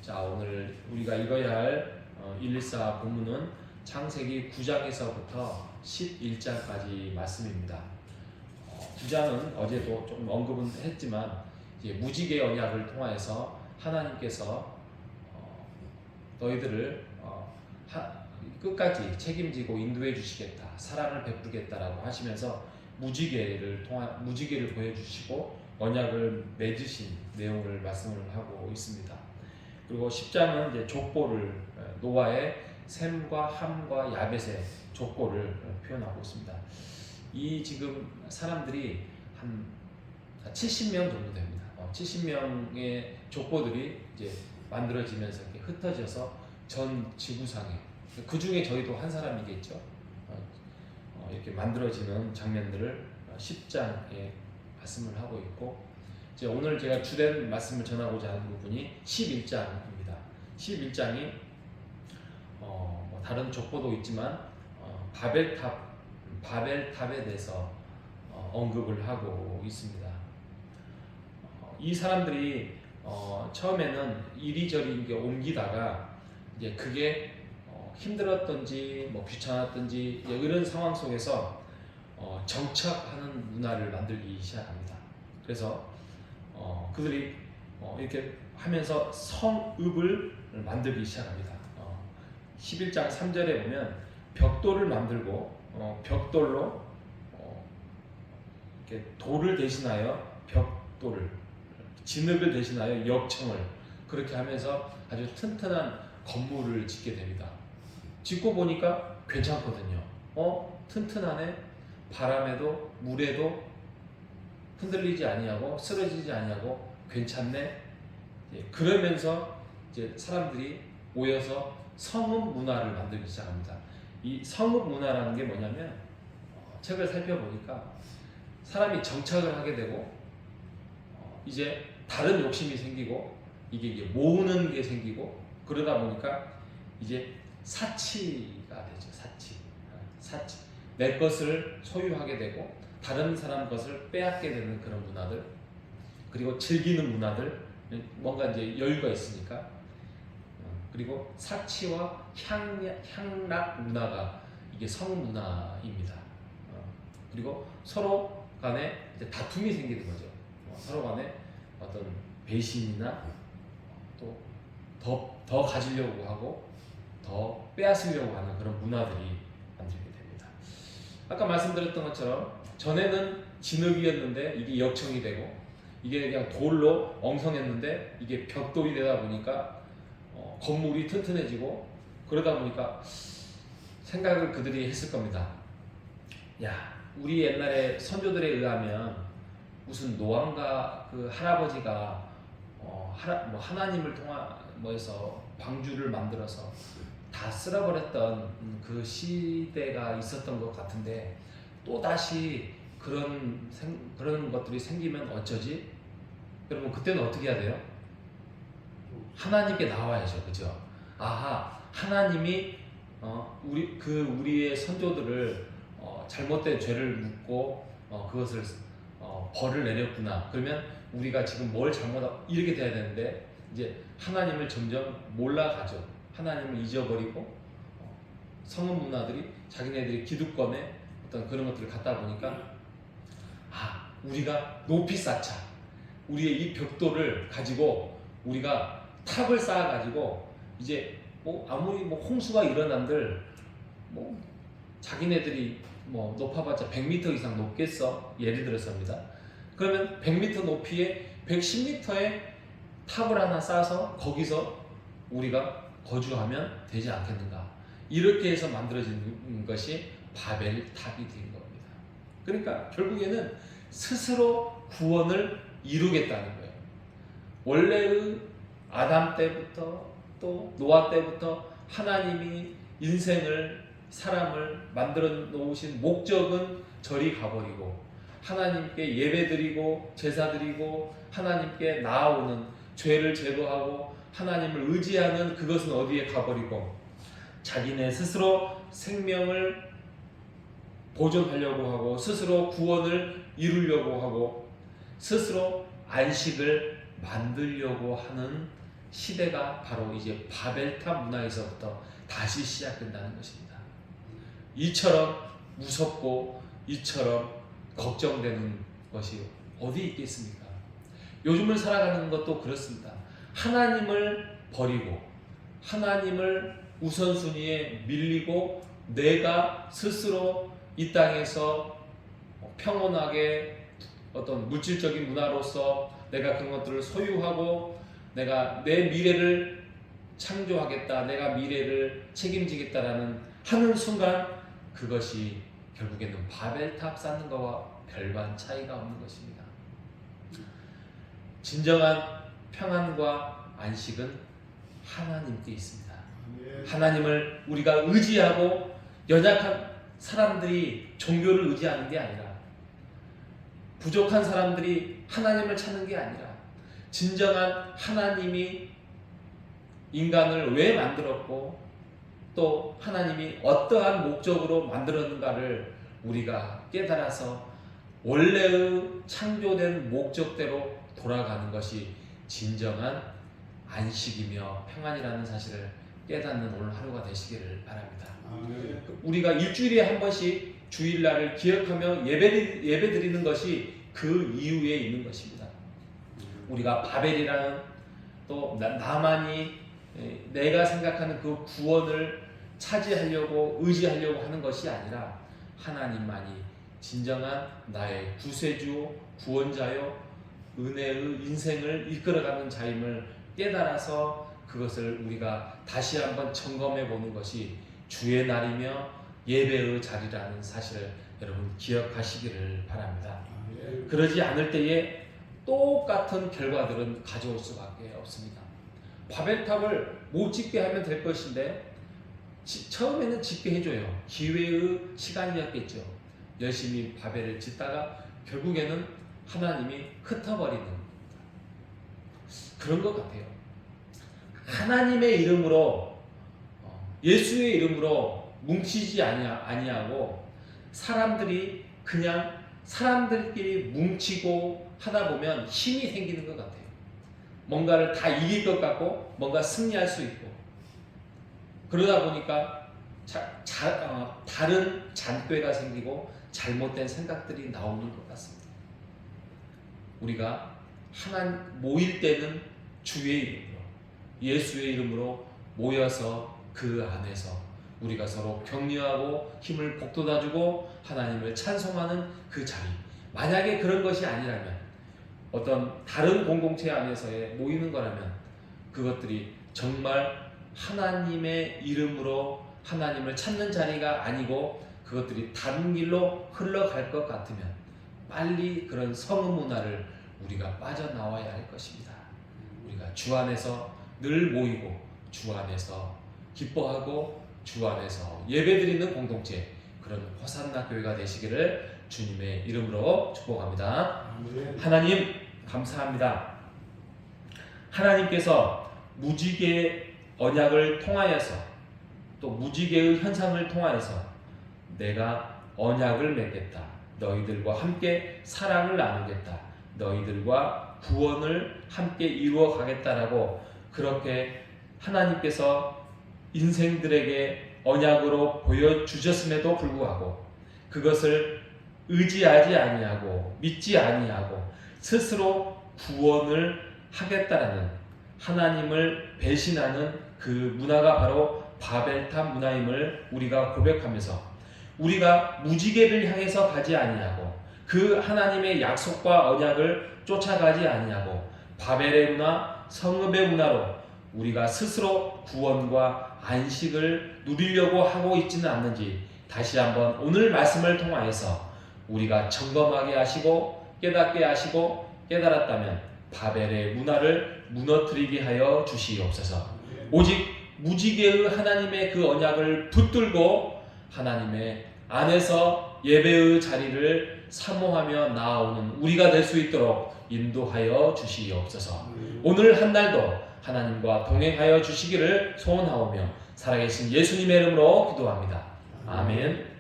자, 오늘 우리가 읽어야 할 114 본문은 창세기 9장에서부터 11장까지 말씀입니다. 9장은 어제도 좀 언급은 했지만 이제 무지개 언약을 통하여서 하나님께서 너희들을 끝까지 책임지고 인도해 주시겠다, 사랑을 베풀겠다라고 하시면서 무지개를 보여주시고 언약을 맺으신 내용을 말씀을 하고 있습니다. 그리고 10장은 이제 족보를, 노아의 셈과 함과 야벳의 족보를 표현하고 있습니다. 이 지금 사람들이 한 70명 정도 됩니다. 70명의 족보들이 이제 만들어지면서 이렇게 흩어져서 전 지구상에, 그 중에 저희도 한 사람이겠죠. 이렇게 만들어지는 장면들을 10장에 말씀을 하고 있고, 이제 오늘 제가 주된 말씀을 전하고자 하는 부분이 11장입니다. 11장이 다른 족보도 있지만 바벨탑에 대해서 언급을 하고 있습니다. 이 사람들이 처음에는 이리저리 옮기다가 이제 그게 힘들었던지 귀찮았던지 이런 상황 속에서 정착하는 문화를 만들기 시작합니다. 그래서 그들이 이렇게 하면서 성읍을 만들기 시작합니다. 11장 3절에 보면 벽돌을 만들고 벽돌로 이렇게 돌을 대신하여 벽돌을, 진흙을 대신하여 역청을, 그렇게 하면서 아주 튼튼한 건물을 짓게 됩니다. 짓고 보니까 괜찮거든요. 튼튼하네. 바람에도 물에도 흔들리지 아니하고 쓰러지지 아니하고 괜찮네. 그러면서 이제 사람들이 모여서 성읍 문화를 만들기 시작합니다. 이 성읍 문화라는 게 뭐냐면, 책을 살펴보니까 사람이 정착을 하게 되고 이제 다른 욕심이 생기고 이게 모으는 게 생기고, 그러다 보니까 이제 사치가 되죠. 사치. 내 것을 소유하게 되고 다른 사람 것을 빼앗게 되는 그런 문화들, 그리고 즐기는 문화들, 뭔가 이제 여유가 있으니까, 그리고 사치와 향락 문화가 이게 성읍 문화입니다. 그리고 서로 간에 이제 다툼이 생기는 거죠. 서로 간에 어떤 배신이나 또 더 가지려고 하고 더 빼앗으려고 하는 그런 문화들이 만들게 됩니다. 아까 말씀드렸던 것처럼 전에는 진흙이었는데 이게 역청이 되고, 이게 그냥 돌로 엉성했는데 이게 벽돌이 되다 보니까 건물이 튼튼해지고, 그러다 보니까 생각을 그들이 했을 겁니다. 야, 우리 옛날에 선조들에 의하면 무슨 노왕과 그 할아버지가 하나님을 통해서 방주를 만들어서 다 쓸어버렸던 그 시대가 있었던 것 같은데, 또 다시 그런 것들이 생기면 어쩌지? 여러분, 그때는 어떻게 해야 돼요? 하나님께 나와야죠, 그죠? 아하, 하나님이 우리의 선조들을 잘못된 죄를 묻고 그것을 벌을 내렸구나. 그러면 우리가 지금 뭘 잘못하고 이렇게 돼야 되는데, 이제 하나님을 점점 몰라가죠. 하나님을 잊어버리고 성은 문화들이 자기네들이 기득권에 어떤 그런 것들을 갖다 보니까, 우리가 높이 쌓자. 우리의 이 벽돌을 가지고 우리가 탑을 쌓아가지고 이제 아무리 홍수가 일어난들 자기네들이 높아봤자 100m 이상 높겠어, 예를 들어서입니다. 그러면 100m 높이에 110m의 탑을 하나 쌓아서 거기서 우리가 거주하면 되지 않겠는가. 이렇게 해서 만들어진 것이 바벨탑이 된 겁니다. 그러니까 결국에는 스스로 구원을 이루겠다는 거예요. 원래의 아담 때부터 또 노아 때부터 하나님이 사람을 만들어 놓으신 목적은 저리 가버리고 하나님께 예배드리고 제사드리고 하나님께 나아오는, 죄를 제거하고 하나님을 의지하는 그것은 어디에 가버리고 자기네 스스로 생명을 보존하려고 하고 스스로 구원을 이루려고 하고 스스로 안식을 만들려고 하는 시대가 바로 이제 바벨탑 문화에서부터 다시 시작된다는 것입니다. 이처럼 무섭고 이처럼 걱정되는 것이 어디 있겠습니까? 요즘을 살아가는 것도 그렇습니다. 하나님을 버리고 하나님을 우선순위에 밀리고 내가 스스로 이 땅에서 평온하게 어떤 물질적인 문화로서 내가 그런 것들을 소유하고 내가 내 미래를 창조하겠다, 내가 미래를 책임지겠다라는 하는 순간 그것이 결국에는 바벨탑 쌓는 것과 별반 차이가 없는 것입니다. 진정한 평안과 안식은 하나님께 있습니다. 하나님을 우리가 의지하고 연약한 사람들이 종교를 의지하는 게 아니라 부족한 사람들이 하나님을 찾는 게 아니라 진정한 하나님이 인간을 왜 만들었고 또 하나님이 어떠한 목적으로 만들었는가를 우리가 깨달아서 원래의 창조된 목적대로 돌아가는 것이 진정한 안식이며 평안이라는 사실을 깨닫는 오늘 하루가 되시기를 바랍니다. 우리가 일주일에 한 번씩 주일날을 기억하며 예배 드리는 것이 그 이유에 있는 것입니다. 우리가 바벨이라는 또 나만이 내가 생각하는 그 구원을 차지하려고 의지하려고 하는 것이 아니라 하나님만이 진정한 나의 구세주, 구원자요, 은혜의 인생을 이끌어가는 자임을 깨달아서 그것을 우리가 다시 한번 점검해 보는 것이 주의 날이며 예배의 자리라는 사실을 여러분 기억하시기를 바랍니다. 그러지 않을 때에 똑같은 결과들은 가져올 수밖에 없습니다. 바벨탑을 못 짓게 하면 될 것인데 처음에는 짓게 해줘요. 기회의 시간이었겠죠. 열심히 바벨을 짓다가 결국에는 하나님이 흩어버리는 그런 것 같아요. 하나님의 이름으로 예수의 이름으로 뭉치지 아니하고 사람들이 그냥 사람들끼리 뭉치고 하다 보면 힘이 생기는 것 같아요. 뭔가를 다 이길 것 같고 뭔가 승리할 수 있고 그러다 보니까 다른 잔꾀가 생기고 잘못된 생각들이 나오는 것 같습니다. 우리가 모일 때는 주의 이름으로 예수의 이름으로 모여서 그 안에서 우리가 서로 격려하고 힘을 북돋아주고 하나님을 찬송하는 그 자리, 만약에 그런 것이 아니라면 어떤 다른 공동체 안에서의 모이는 거라면 그것들이 정말 하나님의 이름으로 하나님을 찾는 자리가 아니고 그것들이 다른 길로 흘러갈 것 같으면 빨리 그런 성은 문화를 우리가 빠져나와야 할 것입니다. 우리가 주 안에서 늘 모이고 주 안에서 기뻐하고 주 안에서 예배드리는 공동체, 그런 호산나 교회가 되시기를 주님의 이름으로 축복합니다. 하나님 감사합니다. 하나님께서 무지개의 언약을 통하여서 또 무지개의 현상을 통하여서 내가 언약을 맺겠다, 너희들과 함께 사랑을 나누겠다, 너희들과 구원을 함께 이루어 가겠다라고 그렇게 하나님께서 인생들에게 언약으로 보여주셨음에도 불구하고 그것을 의지하지 아니하고 믿지 아니하고 스스로 구원을 하겠다라는 하나님을 배신하는 그 문화가 바로 바벨탑 문화임을 우리가 고백하면서 우리가 무지개를 향해서 가지 아니하고 그 하나님의 약속과 언약을 쫓아가지 아니하고 바벨의 문화, 성읍의 문화로 우리가 스스로 구원과 안식을 누리려고 하고 있지는 않는지 다시 한번 오늘 말씀을 통하여서 우리가 점검하게 하시고 깨닫게 하시고 깨달았다면 바벨의 문화를 무너뜨리게 하여 주시옵소서. 오직 무지개의 하나님의 그 언약을 붙들고 하나님의 안에서 예배의 자리를 사모하며 나아오는 우리가 될 수 있도록 인도하여 주시옵소서. 오늘 한 날도 하나님과 동행하여 주시기를 소원하오며 살아계신 예수님의 이름으로 기도합니다. 아멘.